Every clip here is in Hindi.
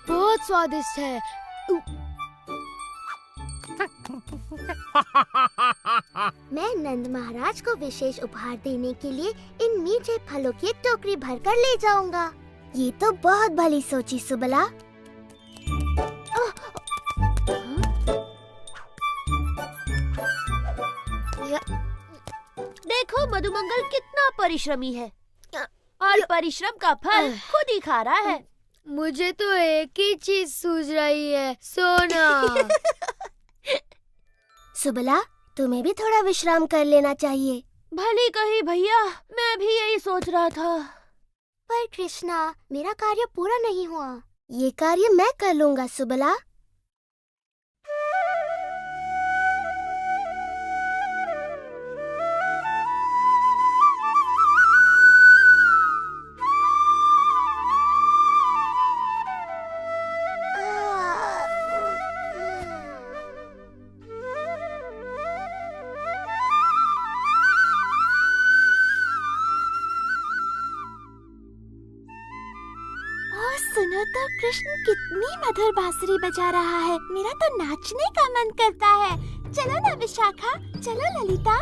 बहुत स्वादिष्ट है। मैं नंद महाराज को विशेष उपहार देने के लिए इन मीठे फलों की एक टोकरी भरकर ले जाऊंगा। ये तो बहुत भली सोची सुबला। देखो मधुमंगल कितना परिश्रमी है और परिश्रम का फल खुद ही खा रहा है। मुझे तो एक ही चीज सूझ रही है, सोना। सुबला, तुम्हें भी थोड़ा विश्राम कर लेना चाहिए। भली कही भैया, मैं भी यही सोच रहा था। पर कृष्णा, मेरा कार्य पूरा नहीं हुआ। ये कार्य मैं कर लूंगा सुबला। सुनो तो कृष्ण कितनी मधुर बांसुरी बजा रहा है। मेरा तो नाचने का मन करता है। चलो ना विशाखा, चलो ललिता।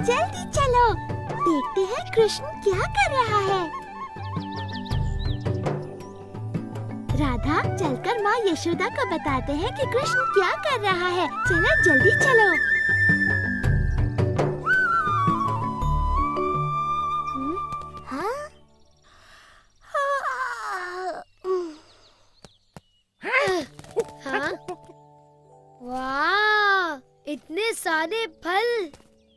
जल्दी चलो, देखते हैं कृष्ण क्या कर रहा है। राधा, चलकर माँ यशोदा को बताते हैं कि कृष्ण क्या कर रहा है। चलो जल्दी चलो। हाँ? वाह, इतने सारे फल।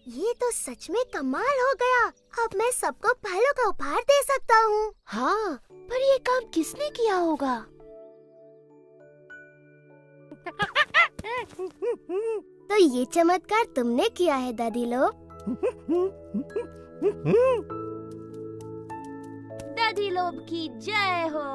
ये तो सच में कमाल हो गया। अब मैं सबको फलों का उपहार दे सकता हूँ। हाँ, पर ये काम किसने किया होगा? तो ये चमत्कार तुमने किया है दादी लोग। दादी लोग की जय हो।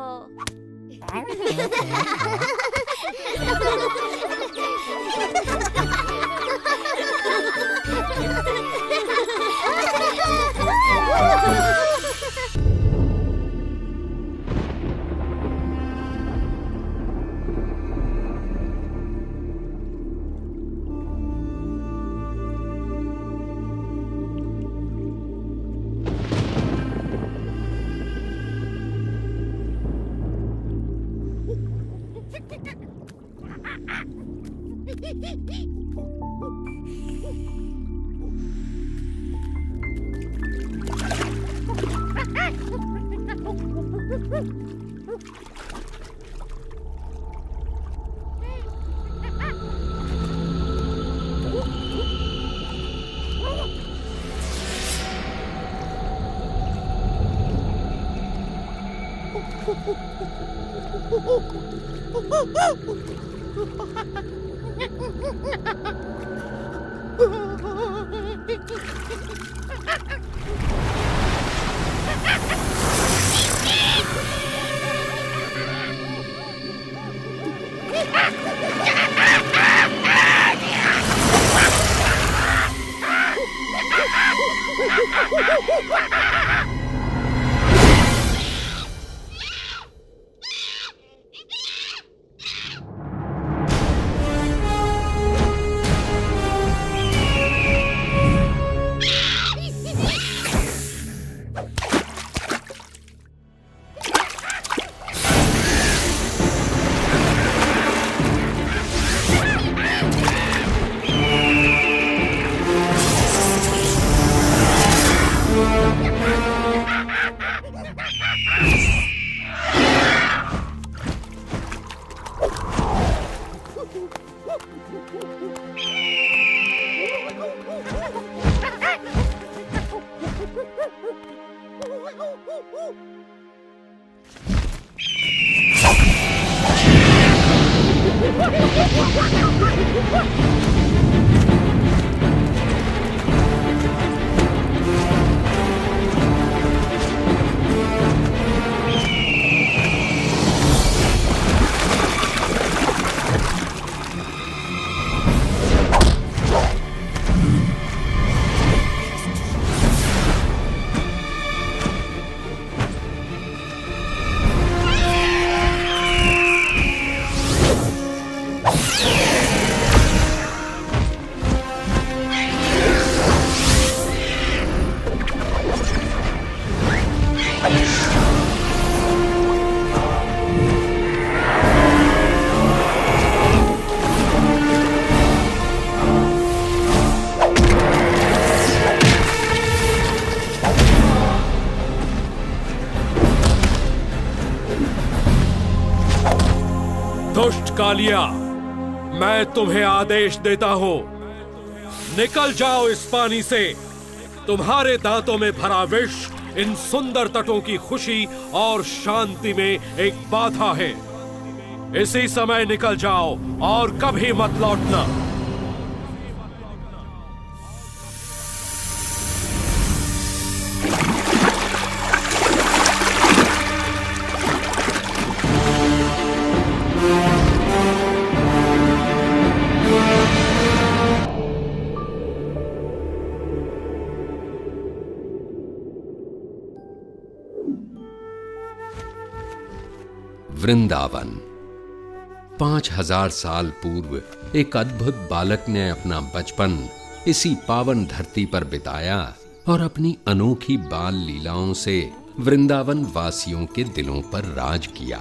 लिया, मैं तुम्हें आदेश देता हूं, निकल जाओ इस पानी से। तुम्हारे दांतों में भरा विष इन सुंदर तटों की खुशी और शांति में एक बाधा है। इसी समय निकल जाओ और कभी मत लौटना। वृंदावन। 5000 साल पूर्व एक अद्भुत बालक ने अपना बचपन इसी पावन धरती पर बिताया और अपनी अनोखी बाल लीलाओं से वृंदावन वासियों के दिलों पर राज किया।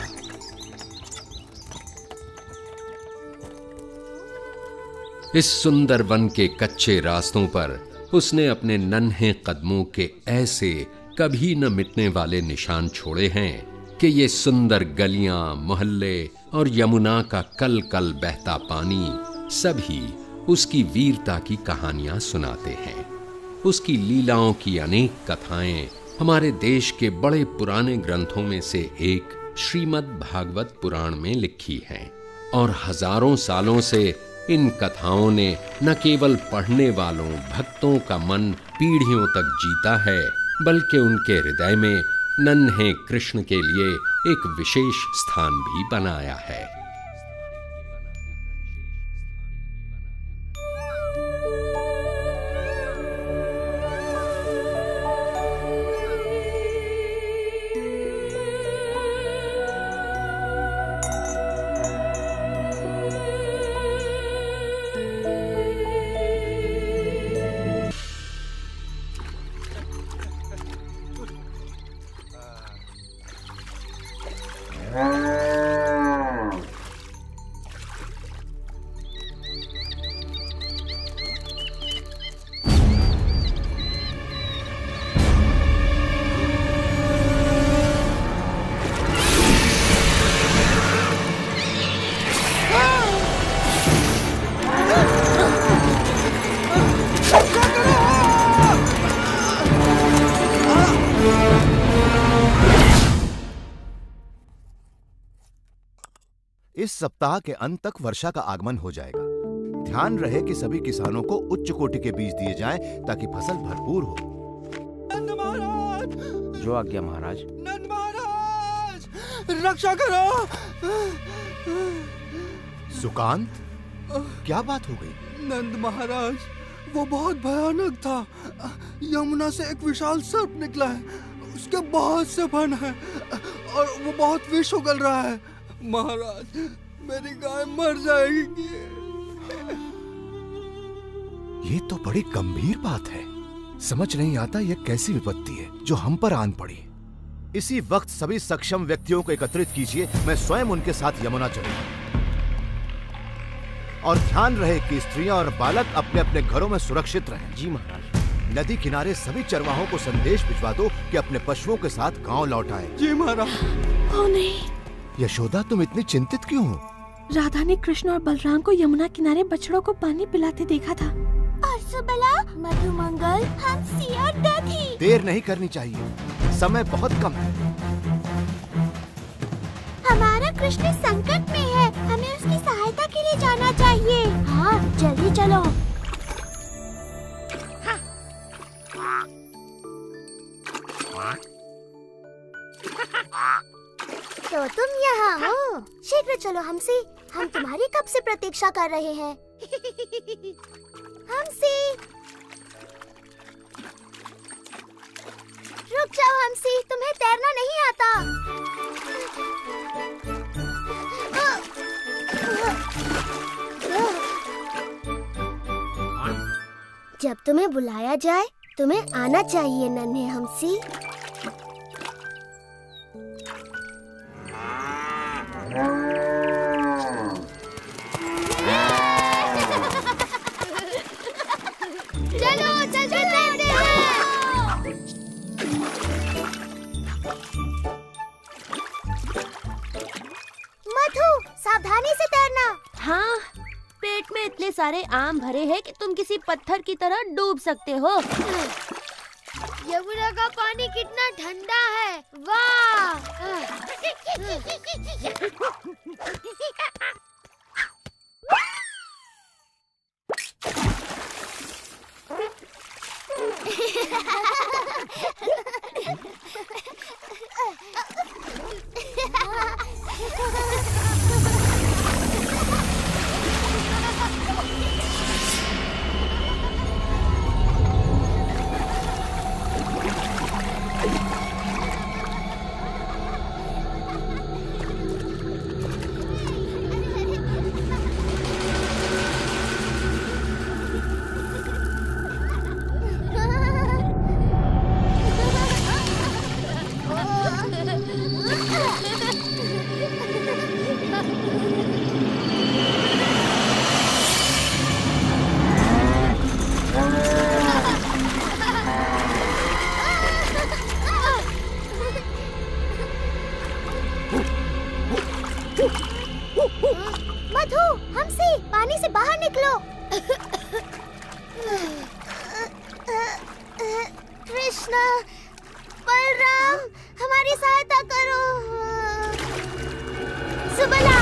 इस सुंदर वन के कच्चे रास्तों पर उसने अपने नन्हे कदमों के ऐसे कभी न मिटने वाले निशान छोड़े हैं कि ये सुंदर गलियां, मोहल्ले और यमुना का कल कल बहता पानी सभी उसकी वीरता की कहानियां सुनाते हैं। उसकी लीलाओं की अनेक कथाएं हमारे देश के बड़े पुराने ग्रंथों में से एक श्रीमद् भागवत पुराण में लिखी हैं और हजारों सालों से इन कथाओं ने न केवल पढ़ने वालों भक्तों का मन पीढ़ियों तक जीता है, बल्कि उनके हृदय में नन्हे कृष्ण के लिए एक विशेष स्थान भी बनाया है। इस सप्ताह के अंत तक वर्षा का आगमन हो जाएगा। ध्यान रहे कि सभी किसानों को उच्च कोटि के बीज दिए जाएं ताकि फसल भरपूर हो। नंद महाराज! जो आज्ञा महाराज। नंद महाराज! रक्षा करो! सुकांत, क्या बात हो गई? नंद महाराज, वो बहुत भयानक था। यमुना से एक विशाल सर्प निकला है, उसके बहुत से फन है और वो बहुत विष उगल रहा है। महाराज, मेरी गाय मर जाएगी। ये तो बड़ी गंभीर बात है। समझ नहीं आता यह कैसी विपत्ति है जो हम पर आन पड़ी। इसी वक्त सभी सक्षम व्यक्तियों को एकत्रित कीजिए, मैं स्वयं उनके साथ यमुना चलूंगा। और ध्यान रहे कि स्त्रियां और बालक अपने अपने घरों में सुरक्षित रहें। जी महाराज। नदी किनारे सभी चरवाहों को संदेश भिजवा दो कि अपने पशुओं के साथ गांव लौट आए। जी महाराज। ओ नहीं, यशोदा, तुम इतनी चिंतित क्यों हो? राधा ने कृष्ण और बलराम को यमुना किनारे बछड़ों को पानी पिलाते देखा था। और सुबला, मधुमंगल, हंसी और दधी। देर नहीं करनी चाहिए, समय बहुत कम है। हमारा कृष्ण संकट में है, हमें उसकी सहायता के लिए जाना चाहिए। हाँ, जल्दी चलो। तो तुम यहाँ हो? शीघ्र चलो हंसी, हम तुम्हारी कब से प्रतीक्षा कर रहे हैं। हंसी, रुक जाओ हंसी, तुम्हें तैरना नहीं आता। जब तुम्हें बुलाया जाए तुम्हें आना चाहिए नन्हे हंसी। चलो जल्दी तैरते हैं। मधु, सावधानी से तैरना। सारे आम भरे हैं कि तुम किसी पत्थर की तरह डूब सकते हो। यमुना का पानी कितना ठंडा है, वाह! मधु, हमसे पानी से बाहर निकलो। कृष्णा, बलराम, हमारी सहायता करो। सुबला।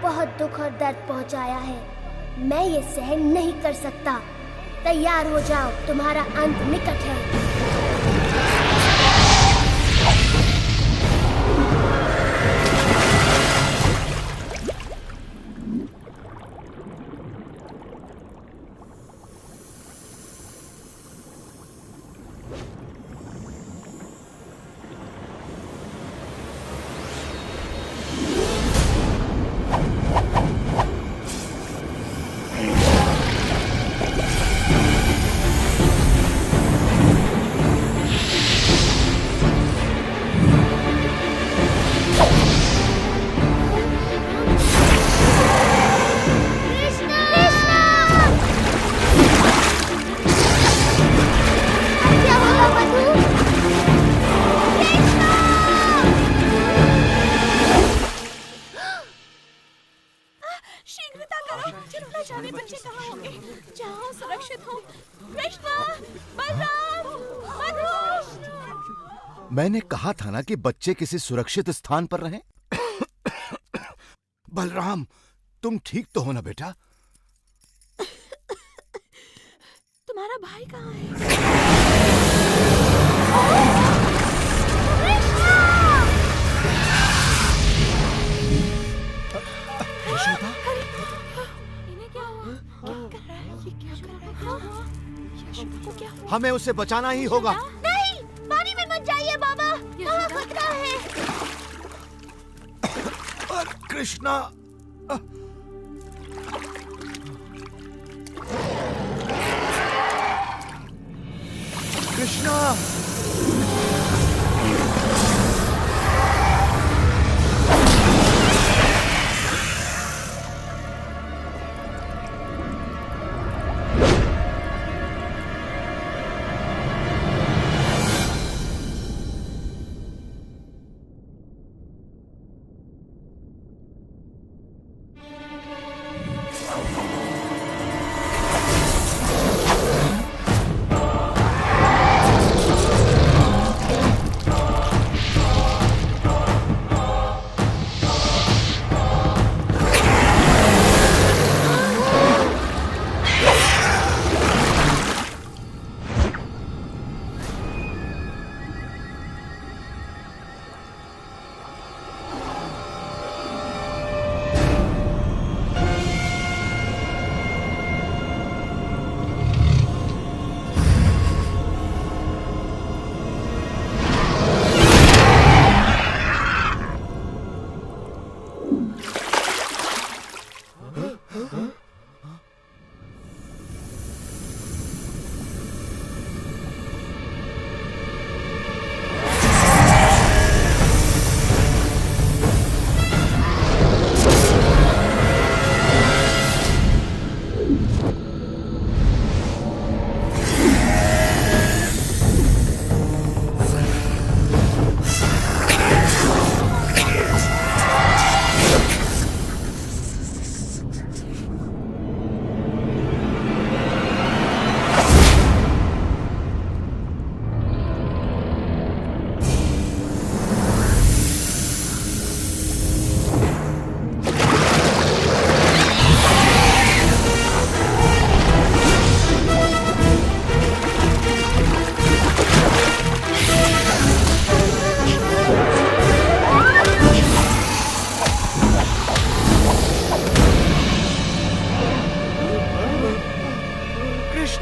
बहुत दुख और दर्द पहुंचाया है। मैं ये सहन नहीं कर सकता। तैयार हो जाओ, तुम्हारा अंत निकट है। मैंने कहा था ना कि बच्चे किसी सुरक्षित स्थान पर रहें। बलराम, तुम ठीक तो हो ना बेटा? तुम्हारा भाई कहाँ है? यशोदा? इन्हें क्या हुआ? क्या कर रहा है? ये क्या कर रहा है? यशोदा को क्या हुआ? हमें उसे बचाना ही होगा। नहीं, पानी में मत जाइए बाबा, वहाँ खतरा है। कृष्णा, कृष्णा,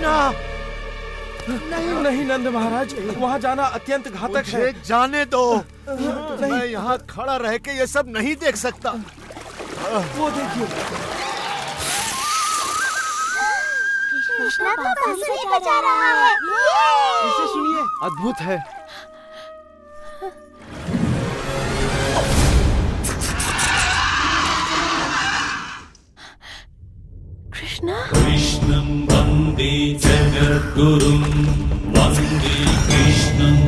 कृष्णा! नहीं नंद महाराज, वहाँ जाना अत्यंत घातक है। मुझे जाने दो। मैं यहाँ खड़ा रह के ये सब नहीं देख सकता। वो देखिए, कृष्णा तो बांसुरी बजा रहा है। इसे सुनिए, अद्भुत है। कृष्णं वन्दे जगद्गुरुं वन्दे कृष्णम्।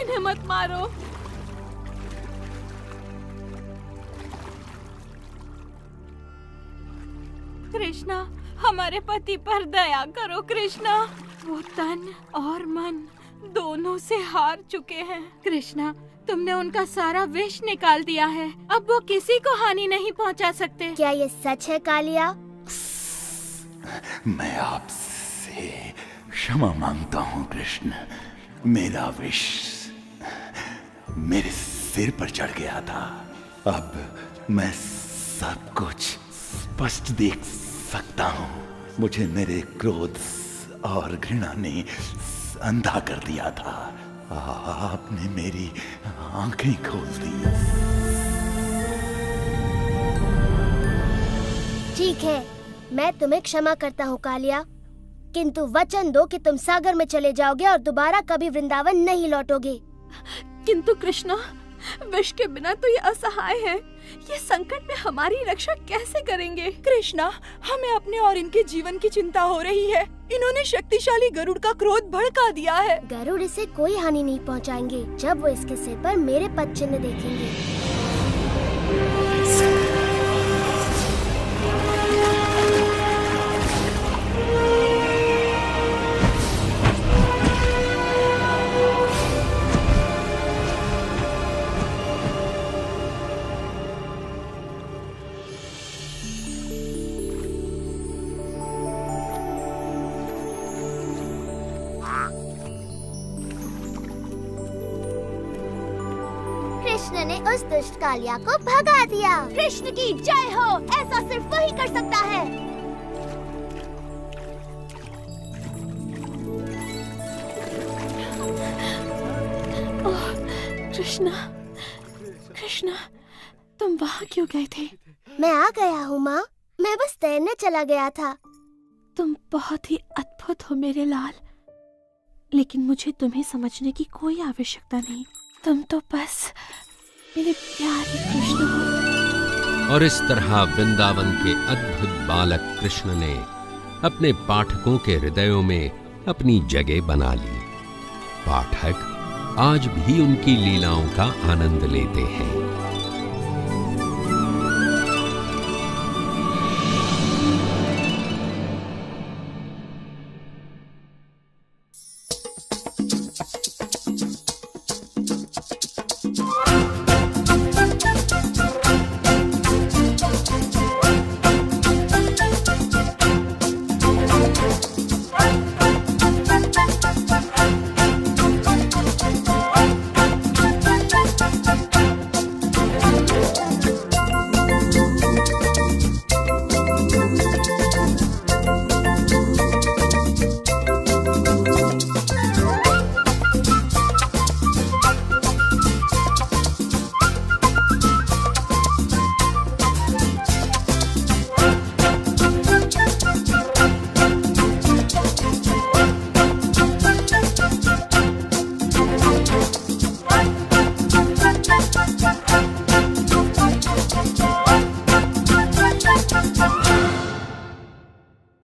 इन्हें मत मारो। कृष्णा, हमारे पति पर दया करो कृष्णा। वो तन और मन दोनों से हार चुके हैं। कृष्णा, तुमने उनका सारा विष निकाल दिया है। अब वो किसी को हानि नहीं पहुंचा सकते। क्या ये सच है कालिया? मैं आपसे क्षमा मांगता हूँ कृष्ण। मेरा विष मेरे सिर पर चढ़ गया था। अब मैं सब कुछ स्पष्ट देख सकता हूँ। मुझे मेरे क्रोध और घृणा ने अंधा कर दिया था। आपने मेरी आंखें खोल दी। ठीक है, मैं तुम्हें क्षमा करता हूँ कालिया, किंतु वचन दो कि तुम सागर में चले जाओगे और दोबारा कभी वृंदावन नहीं लौटोगे। किंतु कृष्णा, विष के बिना तो ये असहाय है। ये संकट में हमारी रक्षा कैसे करेंगे? कृष्णा, हमें अपने और इनके जीवन की चिंता हो रही है। इन्होंने शक्तिशाली गरुड़ का क्रोध भड़का दिया है। गरुड़ इसे कोई हानि नहीं पहुंचाएंगे जब वो इसके सिर पर मेरे पद चिन्ह देखेंगे। कृष्ण ने उस दुष्ट कालिया को भगा दिया। कृष्ण की जय हो। ऐसा सिर्फ वही कर सकता है। कृष्णा, कृष्णा, तुम वहाँ क्यों गए थे? मैं आ गया हूँ माँ, मैं बस तैरने चला गया था। तुम बहुत ही अद्भुत हो मेरे लाल, लेकिन मुझे तुम्हें समझने की कोई आवश्यकता नहीं। तुम तो बस मेरे प्यारे कृष्ण हो। और इस तरह वृंदावन के अद्भुत बालक कृष्ण ने अपने पाठकों के हृदयों में अपनी जगह बना ली। पाठक आज भी उनकी लीलाओं का आनंद लेते हैं।